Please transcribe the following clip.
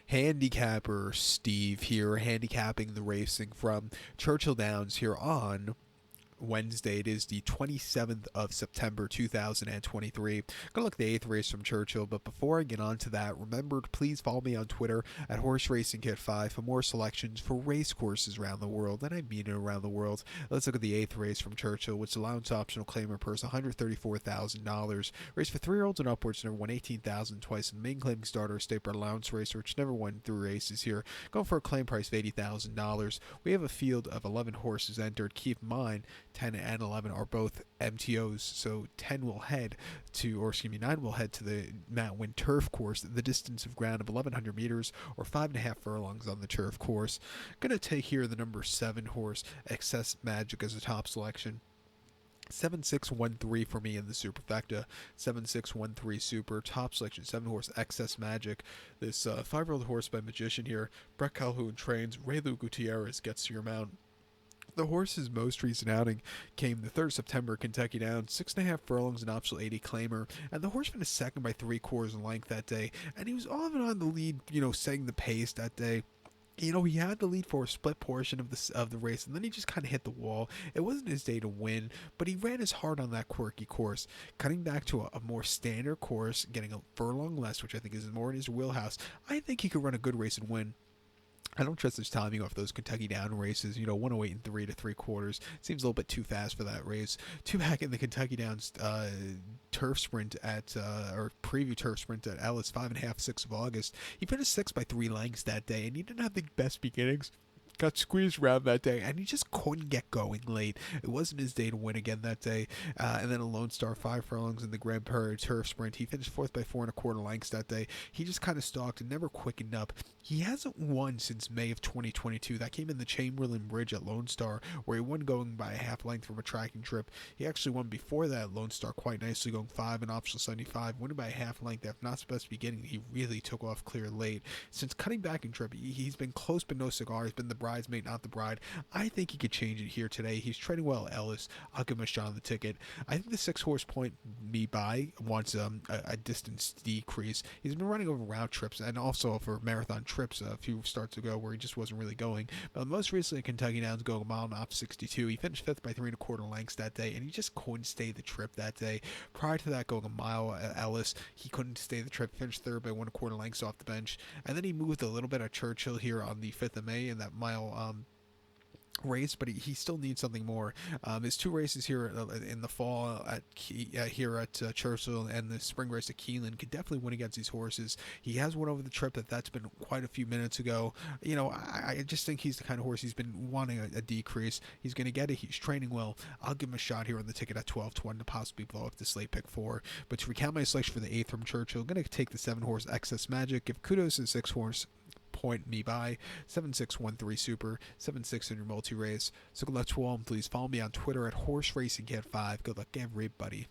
Handicapper Steve here, handicapping the racing from Churchill Downs here on Wednesday. It is the 27th of September 2023. Gonna look at the 8th race from Churchill, but before I get on to that, remember to please follow me on Twitter at Horse Racing Kit 5 for more selections for race courses around the world, and I mean it around the world. Let's look at the 8th race from Churchill, which allowance optional claimer purse $134,000. Race for 3-year-olds and upwards, never won 18,000 twice, and main claiming starter, state bred allowance racer, which never won 3 races here. Going for a claim price of $80,000. We have a field of 11 horses entered. Keep in mind, 10 and 11 are both MTOs, so 10 will head to, or excuse me, 9 will head to the Mount Wynn Turf Course, the distance of ground of 1,100 meters or 5.5 furlongs on the turf course. Gonna take here the number 7 horse, Excess Magic, as a top selection. 7613 for me in the superfecta. 7613 super top selection. 7 horse Excess Magic. This 5-year-old horse by Magician here. Brett Calhoun trains. Raylu Gutierrez gets to your mount. The horse's most recent outing came the 3rd of September, Kentucky Downs, 6.5 furlongs, an optional 80 claimer, and the horse finished second by 3/4 in length that day, and he was off and on the lead, setting the pace that day. He had the lead for a split portion of the race, and then he just kind of hit the wall. It wasn't his day to win, but he ran his heart on that quirky course. Cutting back to a more standard course, getting a furlong less, which I think is more in his wheelhouse, I think he could run a good race and win. I don't trust his timing off those Kentucky Down races. 108 and 3 3/4 seems a little bit too fast for that race. 2 back in the Kentucky Downs turf sprint or preview turf sprint at Ellis, 5.5, 6 of August. He finished 6 by 3 lengths that day, and he didn't have the best beginnings. Got squeezed around that day, and he just couldn't get going late. It wasn't his day to win again that day. And then a Lone Star 5 furlongs in the Grand Prairie Turf Sprint. He finished 4th by 4.25 lengths that day. He just kind of stalked and never quickened up. He hasn't won since May of 2022. That came in the Chamberlain Bridge at Lone Star, where he won going by a half length from a tracking trip. He actually won before that Lone Star quite nicely, going 5 and optional 75, winning by a half length. After not the best beginning, he really took off clear late. Since cutting back in trip, he's been close but no cigar. He's been the bridesmaid, not the bride. I think he could change it here today. He's trading well at Ellis. I'll give him a shot on the ticket. I think the 6 horse point me by wants a distance decrease. He's been running over route trips and also for marathon trips a few starts ago where he just wasn't really going. But most recently, Kentucky Downs going a mile and a half 62. He finished 5th by 3.25 lengths that day, and he just couldn't stay the trip that day. Prior to that, going a mile at Ellis, he couldn't stay the trip. Finished 3rd by 1.25 lengths off the bench, and then he moved a little bit at Churchill here on the 5th of May in that mile race, but he still needs something more. His 2 races here in the fall at Churchill and the spring race at Keeneland could definitely win against these horses. He has won over the trip, that's been quite a few minutes ago. I just think he's the kind of horse he's been wanting a decrease. He's going to get it. He's training well. I'll give him a shot here on the ticket at 12-1 to possibly blow up the slate pick 4. But to recount my selection for the 8th from Churchill, I'm going to take the 7 horse Excess Magic. Give kudos to the 6 horse point me by 7613 super 76 in your multi-race. So good luck to all, and please follow me on Twitter at Horse Racing Kit 5. Good luck everybody.